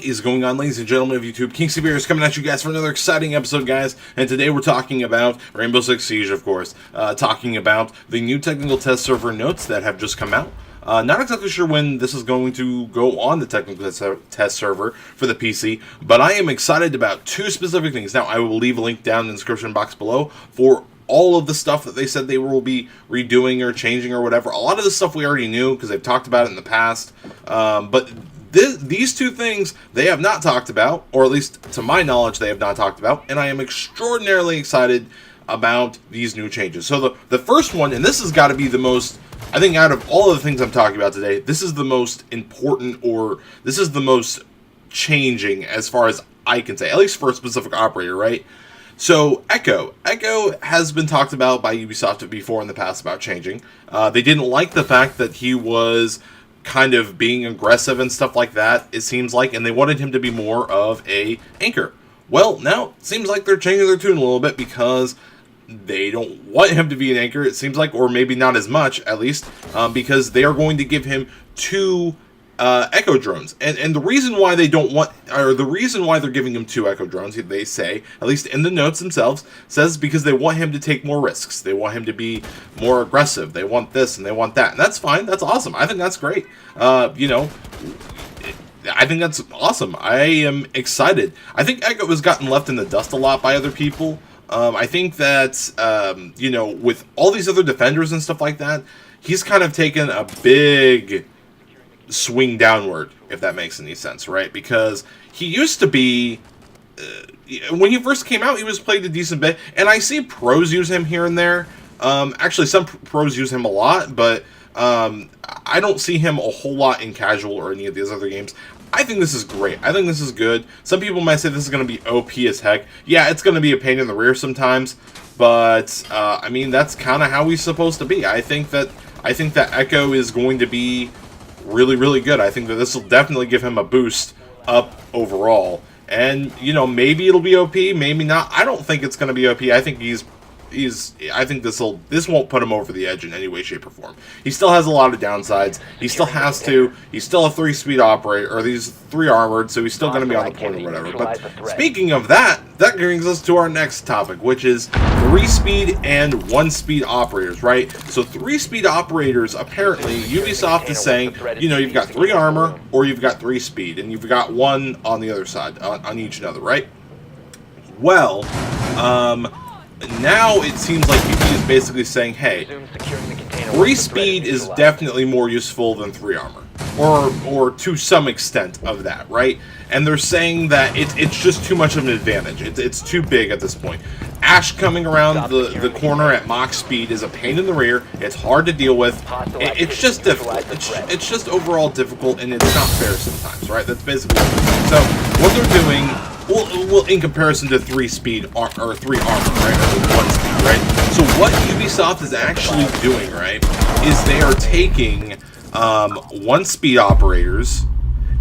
What is going on, ladies and gentlemen of YouTube? King Severe is coming at you guys for another exciting episode, guys. And today we're talking about Rainbow Six Siege, of course. Talking about the new technical test server notes that have just come out. Not exactly sure when this is going to go on the technical test server for the PC, but I am excited about two specific things. Now, I will leave a link down in the description box below for all of the stuff that they said they will be redoing or changing or whatever. A lot of this stuff we already knew because they've talked about it in the past, but these two things they have not talked about, or at least to my knowledge they have not talked about, and I am extraordinarily excited about these new changes. So the first one, and this has got to be the most, I think out of all of the things I'm talking about today, this is the most important, or this is the most changing as far as I can say, at least for a specific operator, right? So Echo has been talked about by Ubisoft before in the past about changing. They didn't like the fact that he was kind of being aggressive and stuff like that, it seems like, and they wanted him to be more of a anchor. Well, now it seems like they're changing their tune a little bit because they don't want him to be an anchor, it seems like, or maybe not as much, at least, because they are going to give him two Echo drones. And the reason why they don't want, or the reason why they're giving him two Echo drones, they say, at least in the notes themselves, says because they want him to take more risks. They want him to be more aggressive. They want this and they want that. And that's fine. That's awesome. I think that's great. You know, I think that's awesome. I am excited. I think Echo has gotten left in the dust a lot by other people. I think that, you know, with all these other defenders and stuff like that, he's kind of taken a big swing downward, if that makes any sense, right? Because he used to be, when he first came out, he was played a decent bit, and I see pros use him here and there. Actually, some pros use him a lot, but I don't see him a whole lot in casual or any of these other games. I think this is great. I think this is good. Some people might say this is going to be OP as heck. Yeah, it's going to be a pain in the rear sometimes, but I mean, that's kind of how he's supposed to be. I think that Echo is going to be really, really good. I think that this will definitely give him a boost up overall. And, you know, maybe it'll be OP, maybe not. I don't think it's going to be OP. I think I think this won't put him over the edge in any way, shape, or form. He still has a lot of downsides. He's still a 3-speed operator, or he's 3 armored, so he's still going to be on the point or whatever. But speaking of that, that brings us to our next topic, which is 3-speed and 1-speed operators, right? So 3-speed operators, apparently, Ubisoft is saying, you know, you've got 3 armor, or you've got 3 speed, and you've got 1 on the other side, on each other, right? Well, now it seems like UB is basically saying, hey, 3 speed is definitely more useful than 3 armor, or to some extent of that, right? And they're saying that it's just too much of an advantage. It's too big at this point. Ash coming around the corner at Mach speed is a pain in the rear. It's hard to deal with. It's just difficult. It's just overall difficult, and it's not fair sometimes, right? That's basically what they're saying. So what they're doing, well, in comparison to 3-speed or 3 armor, right, or 1 speed, right? So what Ubisoft is actually doing, right, is they are taking 1-speed operators,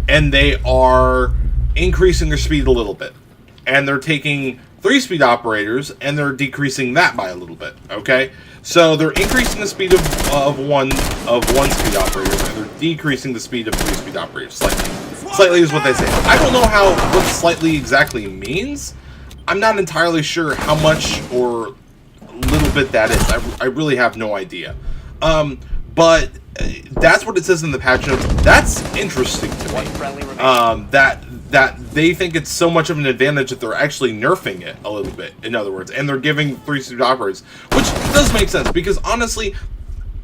and they are increasing their speed a little bit, and they're taking 3-speed operators, and they're decreasing that by a little bit. Okay, so they're increasing the speed of 1-speed operators, and they're decreasing the speed of 3-speed operators slightly. Slightly is what they say. I don't know what slightly exactly means. I'm not entirely sure how much or little bit that is. I really have no idea. But that's what it says in the patch notes. That's interesting to me. That they think it's so much of an advantage that they're actually nerfing it a little bit, in other words, and they're giving 3-speed operators, which does make sense, because honestly,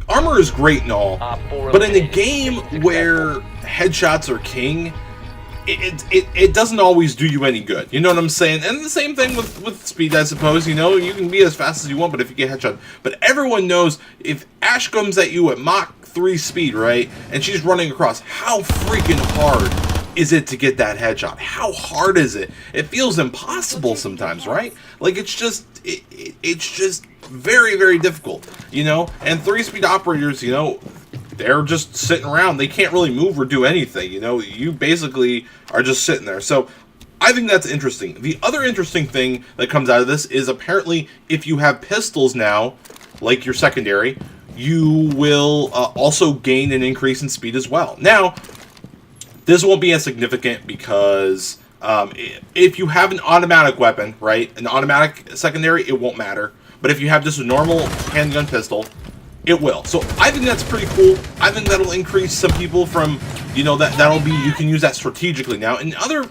armor is great and all, but in a game where headshots are king, it doesn't always do you any good. You know what I'm saying? And the same thing with speed, I suppose. You know, you can be as fast as you want, but if you get headshot. But everyone knows if Ash comes at you at Mach 3 speed, right, and she's running across, how freaking hard is it to get that headshot? How hard is it? It feels impossible sometimes, right? Like, it's just very, very difficult, you know? And 3-speed operators, you know, they're just sitting around. They can't really move or do anything, you know? You basically are just sitting there. So I think that's interesting. The other interesting thing that comes out of this is apparently if you have pistols now, like your secondary, you will also gain an increase in speed as well. Now, This won't be as significant because if you have an automatic weapon, right, an automatic secondary, it won't matter. But if you have just a normal handgun pistol, it will. So I think that's pretty cool. I think that'll increase some people from, you know, that'll be, you can use that strategically. Now, in other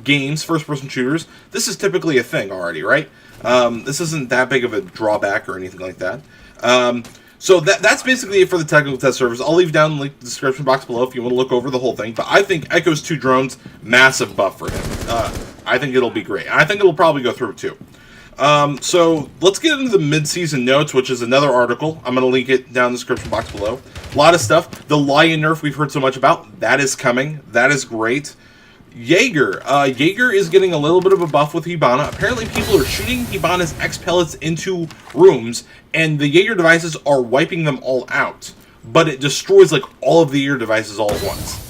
games, first-person shooters, this is typically a thing already, right? This isn't that big of a drawback or anything like that. So that's basically it for the technical test servers. I'll leave down the link in the description box below if you want to look over the whole thing. But I think Echo's 2 drones, massive buff for him. I think it'll be great. I think it'll probably go through too. So let's get into the mid-season notes, which is another article. I'm going to link it down in the description box below. A lot of stuff. The Lion nerf we've heard so much about, that is coming. That is great. Jaeger. Jaeger is getting a little bit of a buff with Hibana. Apparently people are shooting Hibana's X pellets into rooms, and the Jaeger devices are wiping them all out. But it destroys like all of the Jaeger devices all at once.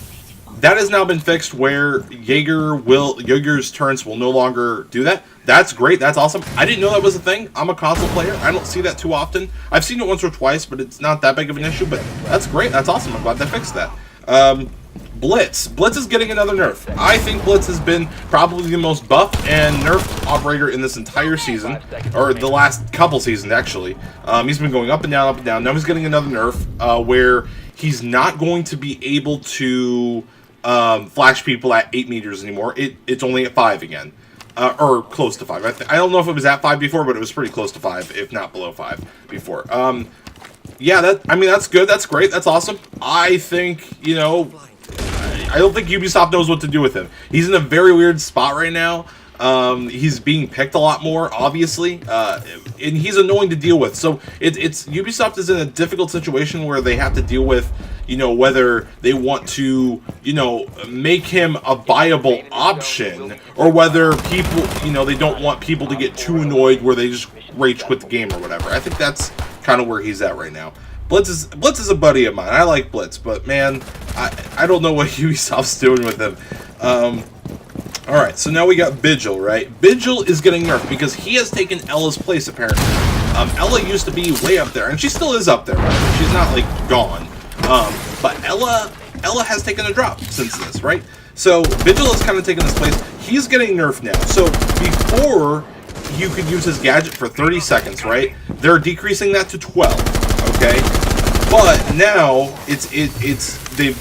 That has now been fixed where Jaeger's turrets will no longer do that. That's great. That's awesome. I didn't know that was a thing. I'm a console player. I don't see that too often. I've seen it once or twice, but it's not that big of an issue. But that's great. That's awesome. I'm glad they fixed that. Blitz. Blitz is getting another nerf. I think Blitz has been probably the most buffed and nerfed operator in this entire season, or the last couple seasons, actually. He's been going up and down, up and down. Now he's getting another nerf where he's not going to be able to flash people at 8 meters anymore. It's only at 5 again. Or close to 5. I don't know if it was at 5 before, but it was pretty close to 5, if not below 5 before. Yeah, that's good. That's great. That's awesome. I think, you know, I don't think Ubisoft knows what to do with him. He's in a very weird spot right now. He's being picked a lot more, obviously, and he's annoying to deal with. So it's Ubisoft is in a difficult situation where they have to deal with, you know, whether they want to, you know, make him a viable option, or whether people, you know, they don't want people to get too annoyed where they just rage quit the game or whatever. I think that's kind of where he's at right now. Blitz is a buddy of mine. I like Blitz, but man, I don't know what Ubisoft's doing with him. Alright, so now we got Vigil, right? Vigil is getting nerfed because he has taken Ella's place, apparently. Ella used to be way up there, and she still is up there, right? She's not, like, gone. But Ella has taken a drop since this, right? So Vigil has kind of taken this place. He's getting nerfed now. So before, you could use his gadget for 30 seconds, right? They're decreasing that to 12, okay? But now they've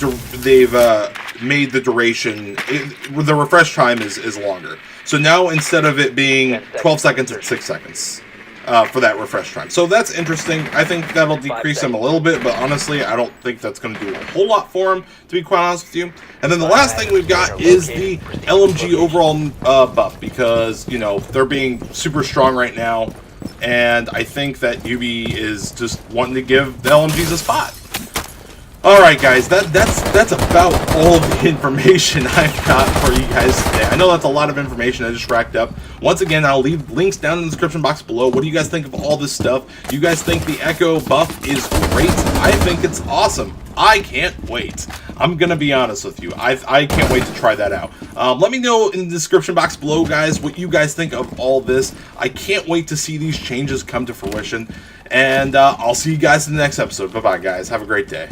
made the duration, the refresh time is longer. So now instead of it being 12 seconds, it's 6 seconds for that refresh time. So that's interesting. I think that'll decrease him a little bit, but honestly, I don't think that's going to do a whole lot for him, to be quite honest with you. And then the last thing we've got is the LMG overall buff, because, you know, they're being super strong right now, and I think that Ubi is just wanting to give the LMGs a spot. Alright guys, that's about all the information I've got for you guys today. I know that's a lot of information I just racked up. Once again, I'll leave links down in the description box below. What do you guys think of all this stuff? You guys think the Echo buff is great? I think it's awesome. I can't wait. I'm gonna be honest with you. I can't wait to try that out. Let me know in the description box below, guys, what you guys think of all this. I can't wait to see these changes come to fruition. And I'll see you guys in the next episode. Bye-bye, guys. Have a great day.